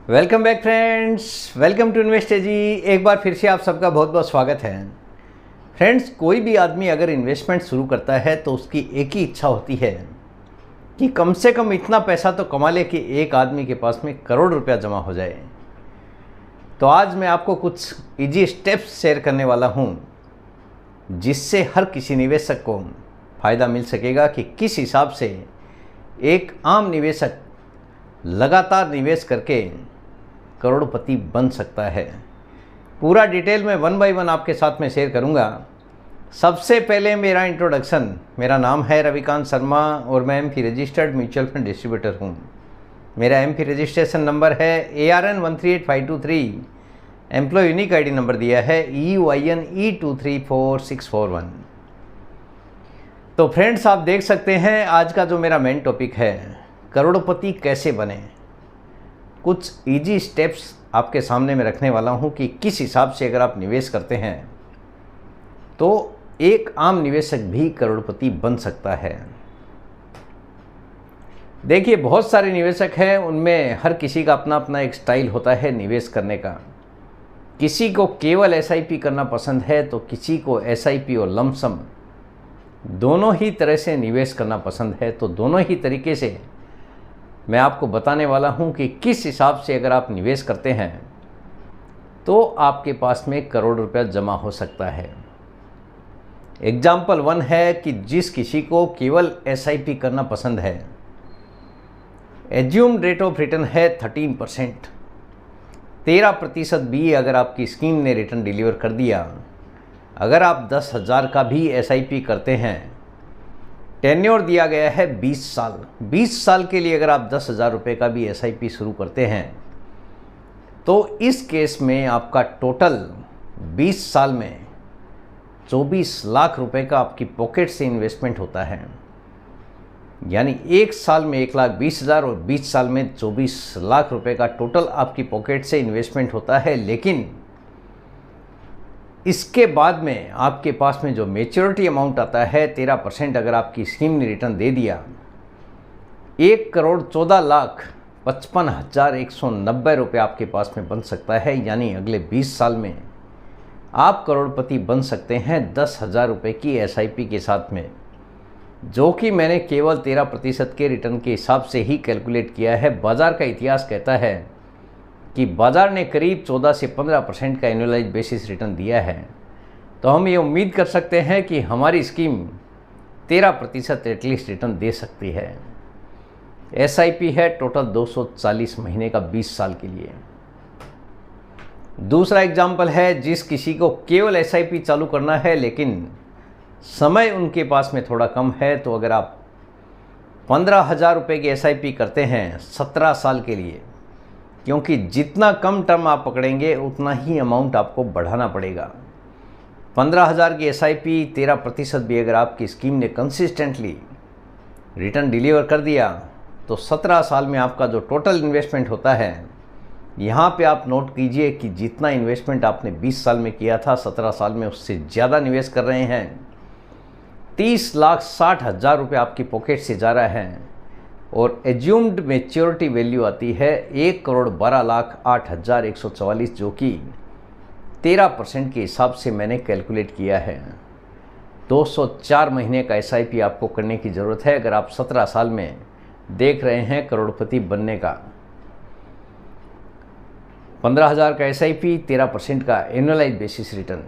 Welcome back friends, welcome to investor ji. एक बार फिर से आप सबका बहुत बहुत स्वागत है। फ्रेंड्स, कोई भी आदमी अगर इन्वेस्टमेंट शुरू करता है तो उसकी एक ही इच्छा होती है कि कम से कम इतना पैसा तो कमा ले कि एक आदमी के पास में करोड़ रुपया जमा हो जाए। तो आज मैं आपको कुछ इजी स्टेप्स शेयर करने वाला हूँ जिससे हर किसी निवेशक को फ़ायदा मिल सकेगा कि किस हिसाब से एक आम निवेशक लगातार निवेश करके करोड़पति बन सकता है। पूरा डिटेल में वन बाय वन आपके साथ में शेयर करूंगा। सबसे पहले मेरा इंट्रोडक्शन, मेरा नाम है रविकांत शर्मा और मैं MP registered mutual fund distributor हूं। मेरा एमपी रजिस्ट्रेशन नंबर है ARN 138523। Employ unique ID number दिया है EUIN E234641। तो फ्रेंड्स, आप देख सकते हैं आज का जो मेरा मेन टॉपिक है, करोड़पति कैसे बने। कुछ इजी स्टेप्स आपके सामने मैं रखने वाला हूं कि किस हिसाब से अगर आप निवेश करते हैं तो एक आम निवेशक भी करोड़पति बन सकता है। देखिए, बहुत सारे निवेशक हैं, उनमें हर किसी का अपना अपना एक स्टाइल होता है निवेश करने का। किसी को केवल SIP करना पसंद है तो किसी को SIP और लमसम दोनों ही तरह से निवेश करना पसंद है। तो दोनों ही तरीके से मैं आपको बताने वाला हूं कि किस हिसाब से अगर आप निवेश करते हैं तो आपके पास में करोड़ रुपया जमा हो सकता है। एग्जाम्पल 1 है कि जिस किसी को केवल SIP करना पसंद है, एज्यूम्ड रेट ऑफ रिटर्न है 13%। 13% भी अगर आपकी स्कीम ने रिटर्न डिलीवर कर दिया, अगर आप 10,000 का भी SIP करते हैं, टेन्योर दिया गया है 20 साल। 20 साल के लिए अगर आप 10,000 रुपये का भी SIP शुरू करते हैं तो इस केस में आपका टोटल 20 साल में 24 लाख रुपए का आपकी पॉकेट से इन्वेस्टमेंट होता है। यानी एक साल में 1,20,000 और 20 साल में 24 लाख रुपए का टोटल आपकी पॉकेट से इन्वेस्टमेंट होता है। लेकिन इसके बाद में आपके पास में जो मेच्योरिटी अमाउंट आता है 13% अगर आपकी स्कीम ने रिटर्न दे दिया, 1,14,55,190 रुपये आपके पास में बन सकता है। यानी अगले 20 साल में आप करोड़पति बन सकते हैं 10,000 रुपये की SIP के साथ में, जो कि मैंने केवल 13% के रिटर्न के हिसाब से ही कैलकुलेट किया है। बाज़ार का इतिहास कहता है कि बाज़ार ने करीब 14 से 15% का एनुअलाइज बेसिस रिटर्न दिया है। तो हम ये उम्मीद कर सकते हैं कि हमारी स्कीम 13% एटलीस्ट रिटर्न दे सकती है। SIP है टोटल 240 महीने का 20 साल के लिए। दूसरा एग्जाम्पल है जिस किसी को केवल SIP चालू करना है लेकिन समय उनके पास में थोड़ा कम है, तो अगर आप 15,000 रुपये की SIP करते हैं 17 साल के लिए, क्योंकि जितना कम टर्म आप पकड़ेंगे उतना ही अमाउंट आपको बढ़ाना पड़ेगा। 15,000 की SIP 13% भी अगर आपकी स्कीम ने कंसिस्टेंटली रिटर्न डिलीवर कर दिया तो 17 साल में आपका जो टोटल इन्वेस्टमेंट होता है, यहाँ पे आप नोट कीजिए कि जितना इन्वेस्टमेंट आपने 20 साल में किया था, 17 साल में उससे ज़्यादा निवेश कर रहे हैं। 30,60,000 रुपये आपकी पॉकेट से जा रहा है और एज्यूम्ड मेच्योरिटी वैल्यू आती है 1,12,08,144, जो कि 13% के हिसाब से मैंने कैलकुलेट किया है। 204 महीने का SIP आपको करने की ज़रूरत है अगर आप 17 साल में देख रहे हैं करोड़पति बनने का। 15,000 का SIP, 13% का एनुअलाइज बेसिस रिटर्न।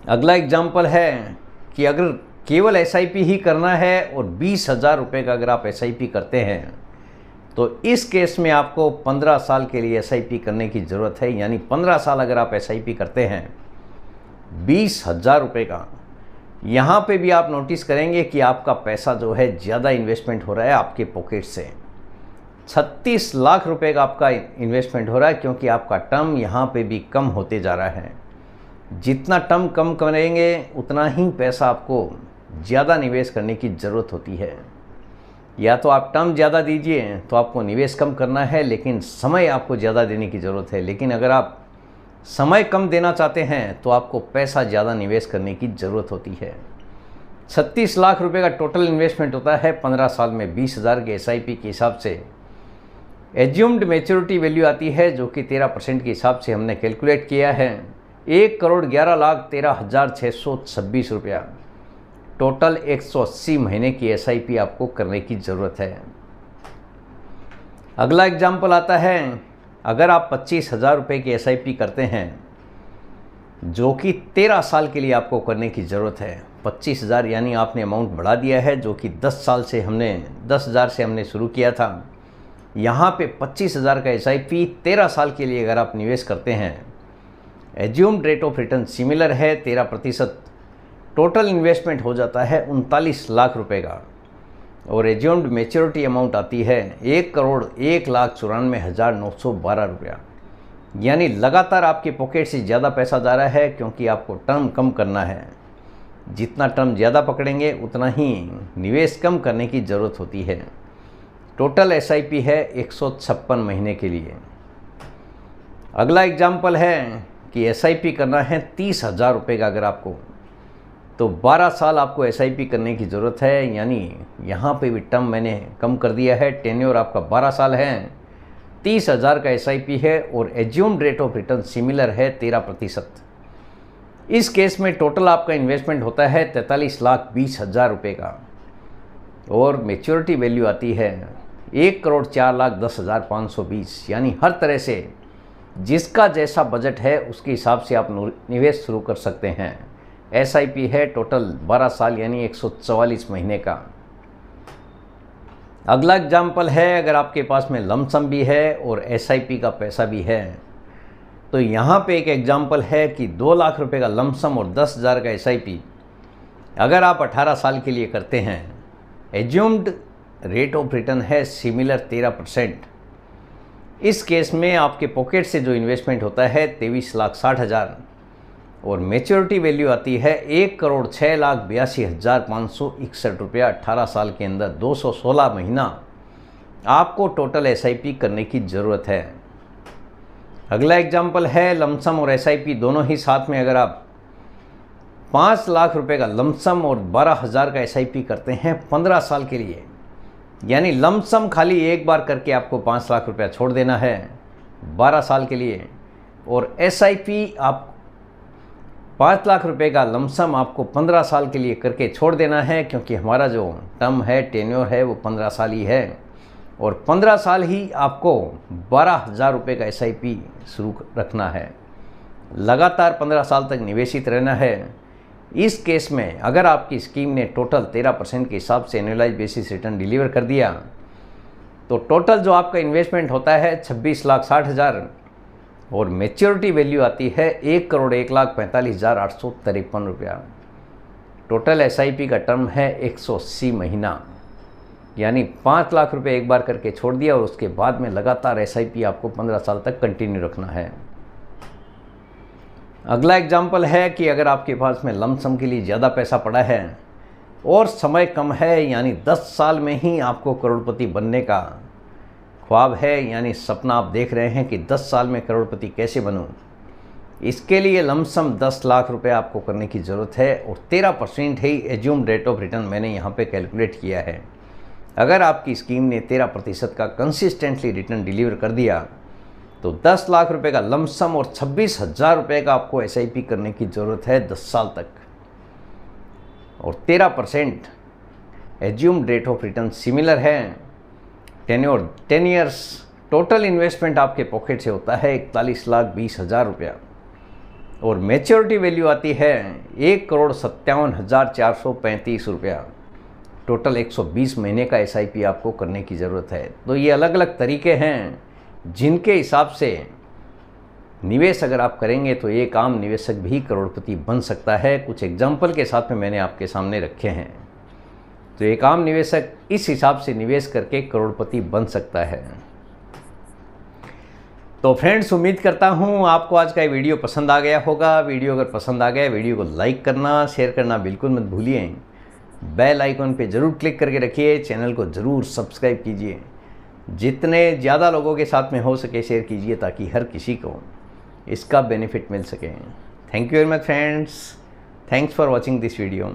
अगला एग्जाम्पल है कि अगर केवल SIP ही करना है और 20,000 रुपये का अगर आप SIP करते हैं तो इस केस में आपको 15 साल के लिए SIP करने की ज़रूरत है। यानी 15 साल अगर आप SIP करते हैं 20,000 रुपये का, यहाँ पे भी आप नोटिस करेंगे कि आपका पैसा जो है ज़्यादा इन्वेस्टमेंट हो रहा है आपके पॉकेट से। 36 लाख रुपये का आपका इन्वेस्टमेंट हो रहा है, क्योंकि आपका टर्म यहाँ पे भी कम होते जा रहा है। जितना टर्म कम करेंगे उतना ही पैसा आपको ज़्यादा निवेश करने की ज़रूरत होती है। या तो आप टर्म ज़्यादा दीजिए तो आपको निवेश कम करना है, लेकिन समय आपको ज़्यादा देने की ज़रूरत है। लेकिन अगर आप समय कम देना चाहते हैं तो आपको पैसा ज़्यादा निवेश करने की ज़रूरत होती है। 36 लाख रुपए का टोटल इन्वेस्टमेंट होता है 15 साल में 20,000 के SIP के हिसाब से। एज्यूम्ड मैच्योरिटी वैल्यू आती है जो कि 13% के हिसाब से हमने कैलकुलेट किया है 1,11,13,626 रुपया। टोटल 180 महीने की SIP आपको करने की ज़रूरत है। अगला एग्जाम्पल आता है, अगर आप 25,000 रुपये की SIP करते हैं जो कि 13 साल के लिए आपको करने की ज़रूरत है। 25,000 यानी आपने अमाउंट बढ़ा दिया है जो कि 10,000 से हमने शुरू किया था। यहाँ पे 25,000 का SIP 13 साल के लिए अगर आप निवेश करते हैं, assumed rate of return similar है 13%, टोटल इन्वेस्टमेंट हो जाता है 39 लाख रुपए का और एज्यूम्ड मैच्योरिटी अमाउंट आती है 1,01,94,912 रुपया। यानी लगातार आपके पॉकेट से ज़्यादा पैसा जा रहा है क्योंकि आपको टर्म कम करना है। जितना टर्म ज़्यादा पकड़ेंगे उतना ही निवेश कम करने की ज़रूरत होती है। टोटल SIP है 156 महीने के लिए। अगला एग्जाम्पल है कि SIP करना है 30,000 रुपये का अगर आपको, तो 12 साल आपको SIP करने की ज़रूरत है। यानी यहाँ पे भी टर्म मैंने कम कर दिया है, टेन्योर आपका 12 साल है, 30,000 का SIP है और assumed rate of return similar है 13%। इस केस में टोटल आपका इन्वेस्टमेंट होता है 43,20,000 रुपये का और मैच्योरिटी वैल्यू आती है 1,04,10,520। यानी हर तरह से जिसका जैसा बजट है उसके हिसाब से आप निवेश शुरू कर सकते हैं। SIP है टोटल 12 साल यानी 144 महीने का। अगला एग्जाम्पल है, अगर आपके पास में लमसम भी है और SIP का पैसा भी है, तो यहाँ पे एक एग्जाम्पल है कि 2 लाख रुपए का लमसम और 10,000 का SIP अगर आप 18 साल के लिए करते हैं, एज्यूम्ड रेट ऑफ रिटर्न है सिमिलर 13%। इस केस में आपके पॉकेट से जो इन्वेस्टमेंट होता है 23,60,000 और मैच्योरिटी वैल्यू आती है 1,06,82,561 रुपया। 18 साल के अंदर 216 महीना आपको टोटल SIP करने की ज़रूरत है। अगला एग्जाम्पल है, लमसम और SIP दोनों ही साथ में अगर आप 5 लाख रुपए का लमसम और 12,000 का SIP करते हैं 15 साल के लिए, यानी लमसम खाली एक बार करके आपको 5 लाख रुपया छोड़ देना है 12 साल के लिए और SIP आप 5 लाख रुपए का लमसम आपको 15 साल के लिए करके छोड़ देना है, क्योंकि हमारा जो टर्म है, टेन्योर है, वो 15 साल ही है और 15 साल ही आपको 12,000 रुपये का SIP शुरू रखना है। लगातार 15 साल तक निवेशित रहना है। इस केस में अगर आपकी स्कीम ने टोटल 13% के हिसाब से एनुअलाइज बेसिस रिटर्न डिलीवर कर दिया, तो टोटल जो आपका इन्वेस्टमेंट होता है 26,60,000 और मैच्योरिटी वैल्यू आती है 1,01,45,853 रुपया। टोटल SIP का टर्म है 180 महीना, यानी 5 लाख रुपए एक बार करके छोड़ दिया और उसके बाद में लगातार SIP आपको 15 साल तक कंटिन्यू रखना है। अगला एग्जाम्पल है कि अगर आपके पास में लमसम के लिए ज़्यादा पैसा पड़ा है और समय कम है, यानी 10 साल में ही आपको करोड़पति बनने का ख्वाब है, यानी सपना आप देख रहे हैं कि 10 साल में करोड़पति कैसे बनूं, इसके लिए लमसम 10 लाख रुपए आपको करने की ज़रूरत है और 13% ही एज्यूम्ड रेट ऑफ रिटर्न मैंने यहाँ पे कैलकुलेट किया है। अगर आपकी स्कीम ने 13% का कंसिस्टेंटली रिटर्न डिलीवर कर दिया तो 10 लाख रुपए का लमसम और 26,000 रुपये का आपको SIP करने की ज़रूरत है 10 साल तक और 13% assumed rate of return similar है। 10 ईयर्स टोटल इन्वेस्टमेंट आपके पॉकेट से होता है 41,20,000 रुपया और मैच्योरिटी वैल्यू आती है 1,57,435 रुपया। टोटल 120 महीने का SIP आपको करने की ज़रूरत है। तो ये अलग अलग तरीके हैं जिनके हिसाब से निवेश अगर आप करेंगे तो एक आम निवेशक भी करोड़पति बन सकता है। कुछ एग्जाम्पल के साथ में मैंने आपके सामने रखे हैं। तो एक आम निवेशक इस हिसाब से निवेश करके करोड़पति बन सकता है। तो फ्रेंड्स, उम्मीद करता हूँ आपको आज का ये वीडियो पसंद आ गया होगा। वीडियो अगर पसंद आ गया, वीडियो को लाइक करना, शेयर करना बिल्कुल मत भूलिए। बेल आइकन पे ज़रूर क्लिक करके रखिए। चैनल को ज़रूर सब्सक्राइब कीजिए। जितने ज़्यादा लोगों के साथ में हो सके शेयर कीजिए ताकि हर किसी को इसका बेनिफिट मिल सके। Thank you very much friends. Thanks for watching this video.